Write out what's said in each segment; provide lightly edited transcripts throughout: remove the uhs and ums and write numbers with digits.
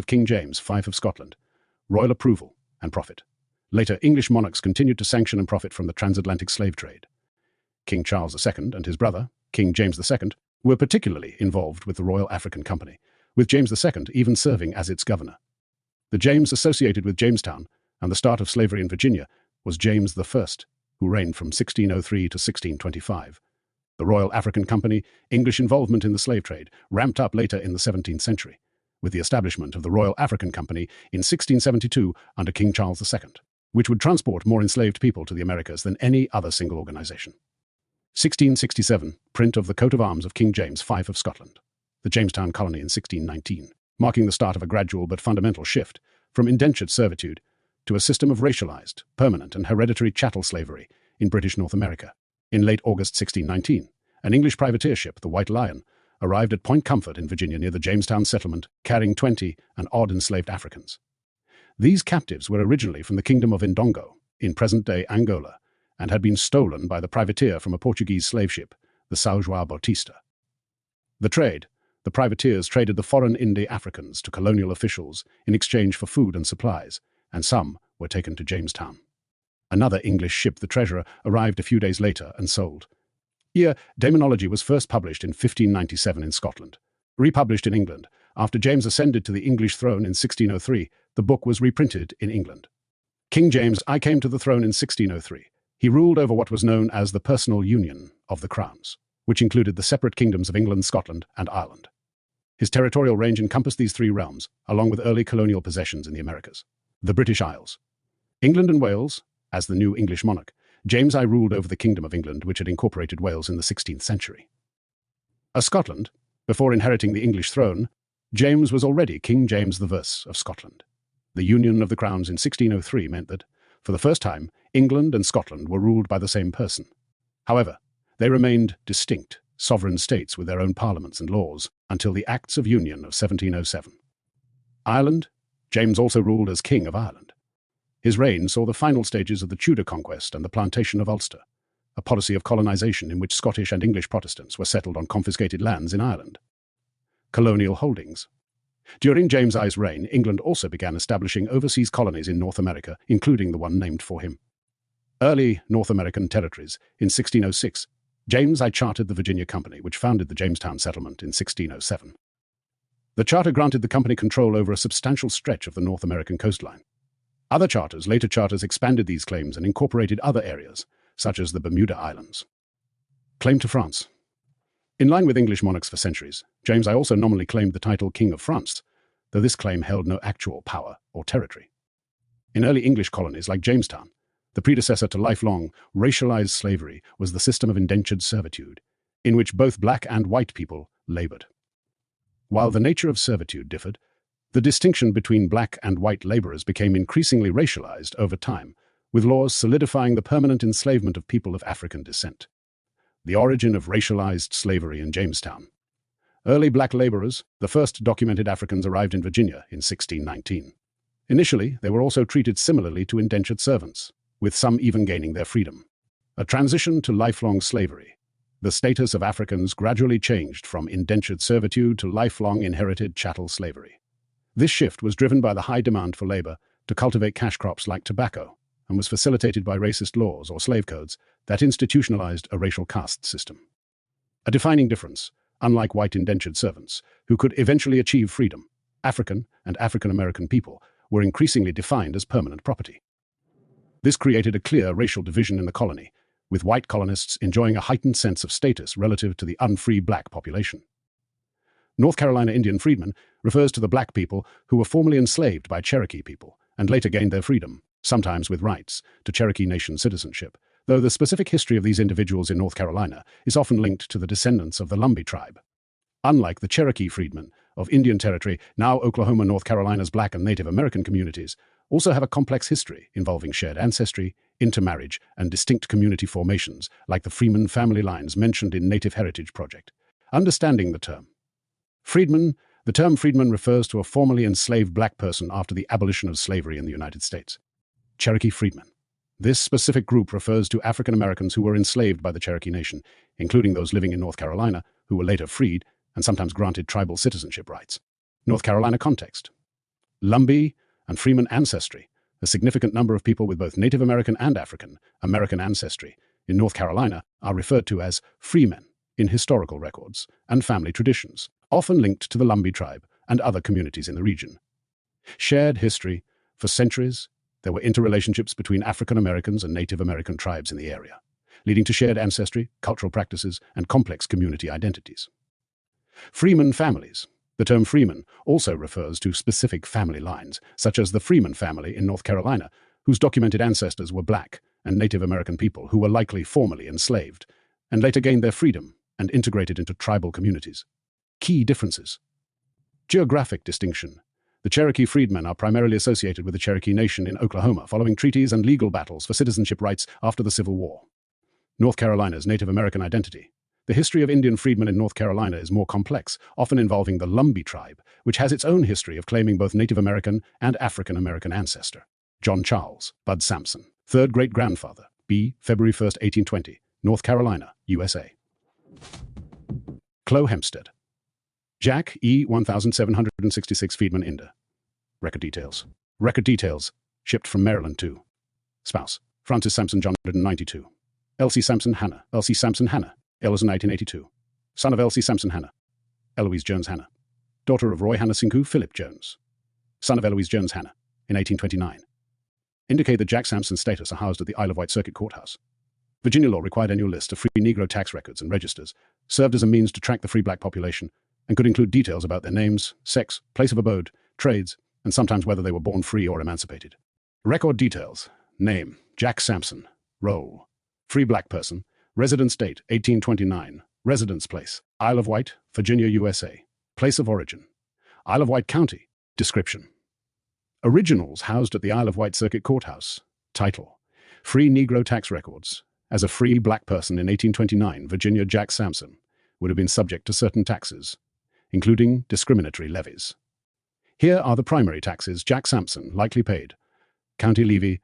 of King James V of Scotland, royal approval and profit. Later, English monarchs continued to sanction and profit from the transatlantic slave trade. King Charles II and his brother, King James II, were particularly involved with the Royal African Company, with James II even serving as its governor. The James associated with Jamestown and the start of slavery in Virginia was James I, who reigned from 1603 to 1625. The Royal African Company, English involvement in the slave trade, ramped up later in the 17th century, with the establishment of the Royal African Company in 1672 under King Charles II, which would transport more enslaved people to the Americas than any other single organization. 1667, print of the coat of arms of King James V of Scotland, the Jamestown colony in 1619, marking the start of a gradual but fundamental shift from indentured servitude to a system of racialized, permanent and hereditary chattel slavery in British North America. In late August 1619, an English privateer ship, the White Lion, arrived at Point Comfort in Virginia near the Jamestown settlement, carrying 20 and odd enslaved Africans. These captives were originally from the Kingdom of Ndongo, in present-day Angola, and had been stolen by the privateer from a Portuguese slave ship, the São João Bautista. The privateers traded the foreign Indi Africans to colonial officials in exchange for food and supplies, and some were taken to Jamestown. Another English ship, the Treasurer, arrived a few days later and sold. Here, Daemonology was first published in 1597 in Scotland. Republished in England, after James ascended to the English throne in 1603, the book was reprinted in England. King James I came to the throne in 1603. He ruled over what was known as the personal union of the crowns, which included the separate kingdoms of England, Scotland, and Ireland. His territorial range encompassed these three realms, along with early colonial possessions in the Americas. The British Isles. England and Wales, as the new English monarch, James I ruled over the Kingdom of England, which had incorporated Wales in the 16th century. As Scotland, before inheriting the English throne, James was already King James I of Scotland. The union of the crowns in 1603 meant that, for the first time, England and Scotland were ruled by the same person. However, they remained distinct, sovereign states with their own parliaments and laws until the Acts of Union of 1707. Ireland, James also ruled as King of Ireland. His reign saw the final stages of the Tudor conquest and the plantation of Ulster, a policy of colonization in which Scottish and English Protestants were settled on confiscated lands in Ireland. Colonial holdings. During James I's reign, England also began establishing overseas colonies in North America, including the one named for him. Early North American territories. In 1606, James I chartered the Virginia Company, which founded the Jamestown settlement in 1607. The charter granted the company control over a substantial stretch of the North American coastline. Later charters expanded these claims and incorporated other areas, such as the Bermuda Islands. Claim to France. In line with English monarchs for centuries, James I also nominally claimed the title King of France, though this claim held no actual power or territory. In early English colonies like Jamestown, the predecessor to lifelong, racialized slavery was the system of indentured servitude, in which both black and white people labored. While the nature of servitude differed, the distinction between black and white laborers became increasingly racialized over time, with laws solidifying the permanent enslavement of people of African descent. The origin of racialized slavery in Jamestown. Early black laborers, the first documented Africans, arrived in Virginia in 1619. Initially, they were also treated similarly to indentured servants, with some even gaining their freedom. A transition to lifelong slavery. The status of Africans gradually changed from indentured servitude to lifelong inherited chattel slavery. This shift was driven by the high demand for labor to cultivate cash crops like tobacco, and was facilitated by racist laws or slave codes that institutionalized a racial caste system. A defining difference, unlike white indentured servants, who could eventually achieve freedom, African and African American people were increasingly defined as permanent property. This created a clear racial division in the colony, with white colonists enjoying a heightened sense of status relative to the unfree black population. North Carolina Indian freedmen refers to the black people who were formerly enslaved by Cherokee people and later gained their freedom, sometimes with rights to Cherokee Nation citizenship, though the specific history of these individuals in North Carolina is often linked to the descendants of the Lumbee tribe. Unlike the Cherokee freedmen of Indian Territory, now Oklahoma, North Carolina's black and Native American communities also have a complex history involving shared ancestry, intermarriage, and distinct community formations like the Freeman family lines mentioned in Native Heritage Project. Understanding the term. The term freedman refers to a formerly enslaved black person after the abolition of slavery in the United States. Cherokee freedmen. This specific group refers to African Americans who were enslaved by the Cherokee Nation, including those living in North Carolina, who were later freed and sometimes granted tribal citizenship rights. North Carolina context. Lumbee and Freeman ancestry. A significant number of people with both Native American and African American ancestry in North Carolina are referred to as freemen in historical records and family traditions, often linked to the Lumbee tribe and other communities in the region. Shared history. For centuries, there were interrelationships between African Americans and Native American tribes in the area, leading to shared ancestry, cultural practices, and complex community identities. Freeman families. The term Freeman also refers to specific family lines, such as the Freeman family in North Carolina, whose documented ancestors were Black and Native American people who were likely formerly enslaved, and later gained their freedom and integrated into tribal communities. Key differences. Geographic distinction. The Cherokee freedmen are primarily associated with the Cherokee Nation in Oklahoma, following treaties and legal battles for citizenship rights after the Civil War. North Carolina's Native American identity. The history of Indian freedmen in North Carolina is more complex, often involving the Lumbee tribe, which has its own history of claiming both Native American and African American ancestor. John Charles Bud Sampson, third great-grandfather, b. February 1, 1820, North Carolina, USA. Chloe Hempstead. Jack E. 1766 Freedman Inde. Record details. Record details. Shipped from Maryland to. Spouse. Francis Sampson John 192. Elsie Sampson Hannah. Elsie Sampson Hannah. Ellison 1882. Son of Elsie Sampson Hannah. Eloise Jones Hannah. Daughter of Roy Hannah Sinku Philip Jones. Son of Eloise Jones Hannah. In 1829. Indicate that Jack Sampson's status are housed at the Isle of Wight Circuit Courthouse. Virginia law required annual lists of free Negro tax records and registers, served as a means to track the free black population, and could include details about their names, sex, place of abode, trades, and sometimes whether they were born free or emancipated. Record details. Name, Jack Sampson. Role, free black person. Residence date, 1829. Residence place, Isle of Wight, Virginia, USA. Place of origin, Isle of Wight County. Description. Originals housed at the Isle of Wight Circuit Courthouse. Title, Free Negro Tax Records. As a free black person in 1829, Virginia Jack Sampson would have been subject to certain taxes, including discriminatory levies. Here are the primary taxes Jack Sampson likely paid. County levy,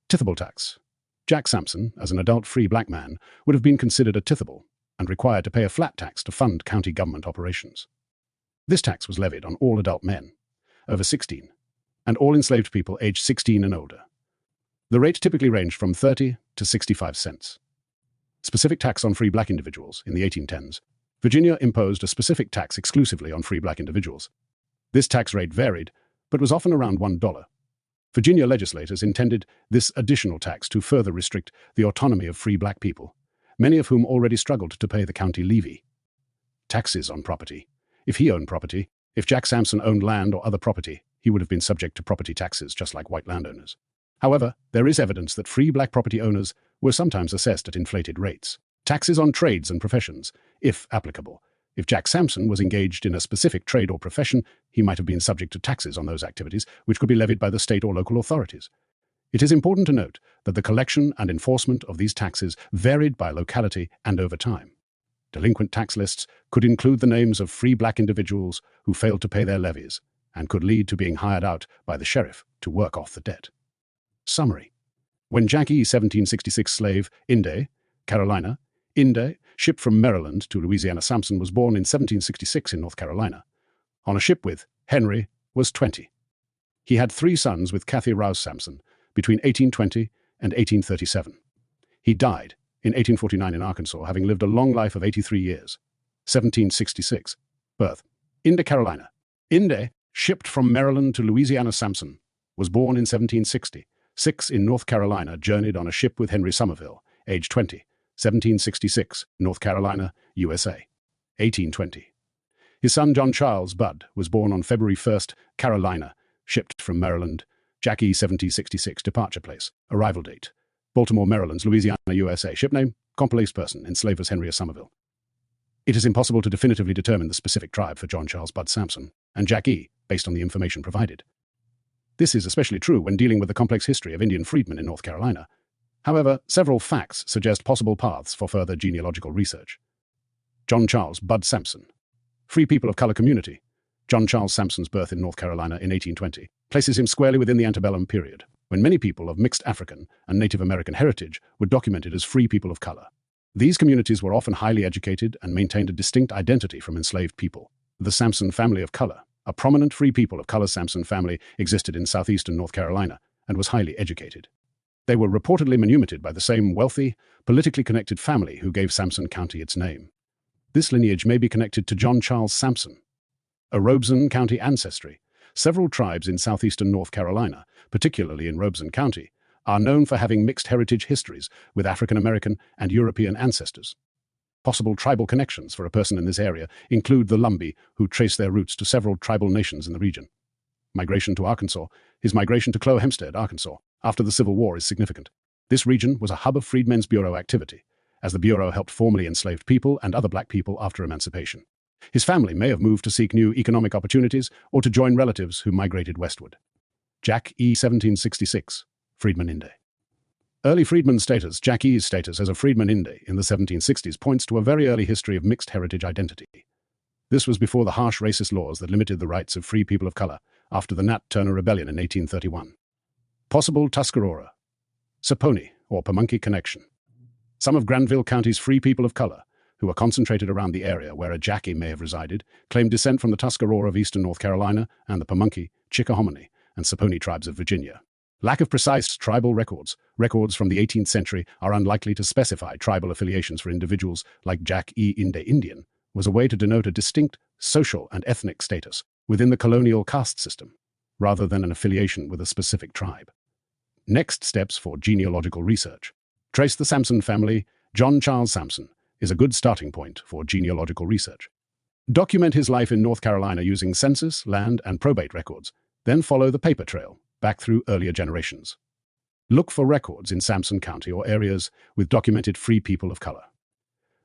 tithable tax. Jack Sampson, as an adult free black man, would have been considered a tithable and required to pay a flat tax to fund county government operations. This tax was levied on all adult men, over 16, and all enslaved people aged 16 and older. The rate typically ranged from 30 to 65 cents. Specific tax on free black individuals in the 1810s. Virginia imposed a specific tax exclusively on free black individuals. This tax rate varied, but was often around $1. Virginia legislators intended this additional tax to further restrict the autonomy of free black people, many of whom already struggled to pay the county levy. Taxes on property. If he owned property, if Jack Sampson owned land or other property, he would have been subject to property taxes just like white landowners. However, there is evidence that free black property owners were sometimes assessed at inflated rates. Taxes on trades and professions, if applicable. If Jack Sampson was engaged in a specific trade or profession, he might have been subject to taxes on those activities, which could be levied by the state or local authorities. It is important to note that the collection and enforcement of these taxes varied by locality and over time. Delinquent tax lists could include the names of free black individuals who failed to pay their levies and could lead to being hired out by the sheriff to work off the debt. Summary. When Jack E. 1766 slave, Inde, Carolina, Inde, shipped from Maryland to Louisiana, Sampson was born in 1766 in North Carolina. On a ship with Henry, was 20. He had 3 sons with Kathy Rouse Sampson between 1820 and 1837. He died in 1849 in Arkansas, having lived a long life of 83 years. 1766. Birth. Inde, Carolina. Inde, shipped from Maryland to Louisiana, Sampson was born in 1760. 6 in North Carolina, journeyed on a ship with Henry Somerville, age 20. 1766, North Carolina, USA. 1820. His son John Charles Bud was born on February 1st, Carolina, shipped from Maryland. Jack E. 1766, departure place, arrival date. Baltimore, Maryland, Louisiana, USA. Ship name, compilation person, enslavers Henry Somerville. It is impossible to definitively determine the specific tribe for John Charles Bud Sampson and Jack E., based on the information provided. This is especially true when dealing with the complex history of Indian freedmen in North Carolina. However, several facts suggest possible paths for further genealogical research. John Charles Bud Sampson. Free people of color community. John Charles Sampson's birth in North Carolina in 1820 places him squarely within the antebellum period, when many people of mixed African and Native American heritage were documented as free people of color. These communities were often highly educated and maintained a distinct identity from enslaved people. The Sampson family of color a prominent free people of color Sampson family existed in southeastern North Carolina and was highly educated. They were reportedly manumitted by the same wealthy, politically connected family who gave Sampson County its name. This lineage may be connected to John Charles Sampson. A Robeson County ancestry. Several tribes in southeastern North Carolina, particularly in Robeson County, are known for having mixed heritage histories with African American and European ancestors. Possible tribal connections for a person in this area include the Lumbee, who trace their roots to several tribal nations in the region. Migration to Arkansas. His migration to Clough Hempstead, Arkansas, after the Civil War is significant. This region was a hub of Freedmen's Bureau activity, as the Bureau helped formerly enslaved people and other black people after emancipation. His family may have moved to seek new economic opportunities or to join relatives who migrated westward. Jack E. 1766, Freedman Inde. Early freedman status. Jack E.'s status as a freedman Inde in the 1760s points to a very early history of mixed heritage identity. This was before the harsh racist laws that limited the rights of free people of color after the Nat Turner Rebellion in 1831. Possible Tuscarora, Saponi, or Pamunkey connection. Some of Granville County's free people of color, who are concentrated around the area where a Jackie may have resided, claim descent from the Tuscarora of eastern North Carolina and the Pamunkey, Chickahominy, and Saponi tribes of Virginia. Lack of precise tribal records from the 18th century are unlikely to specify tribal affiliations for individuals like Jack E. Inde Indian, was a way to denote a distinct social and ethnic status within the colonial caste system, rather than an affiliation with a specific tribe. Next steps for genealogical research. Trace the Sampson family. John Charles Sampson is a good starting point for genealogical research. Document his life in North Carolina using census, land, and probate records, then follow the paper trail back through earlier generations. Look for records in Sampson County or areas with documented free people of color.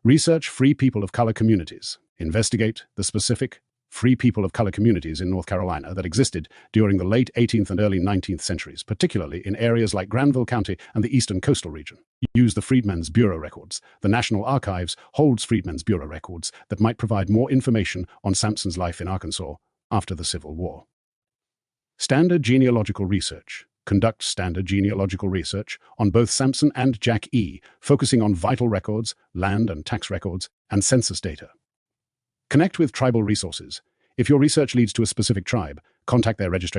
Research free people of color communities. Investigate the specific free people of color communities in North Carolina that existed during the late 18th and early 19th centuries, particularly in areas like Granville County and the eastern coastal region. Use the Freedmen's Bureau records. The National Archives holds Freedmen's Bureau records that might provide more information on Sampson's life in Arkansas after the Civil War. Standard genealogical research. Conduct standard genealogical research on both Sampson and Jack E., focusing on vital records, land and tax records, and census data. Connect with tribal resources. If your research leads to a specific tribe, contact their registration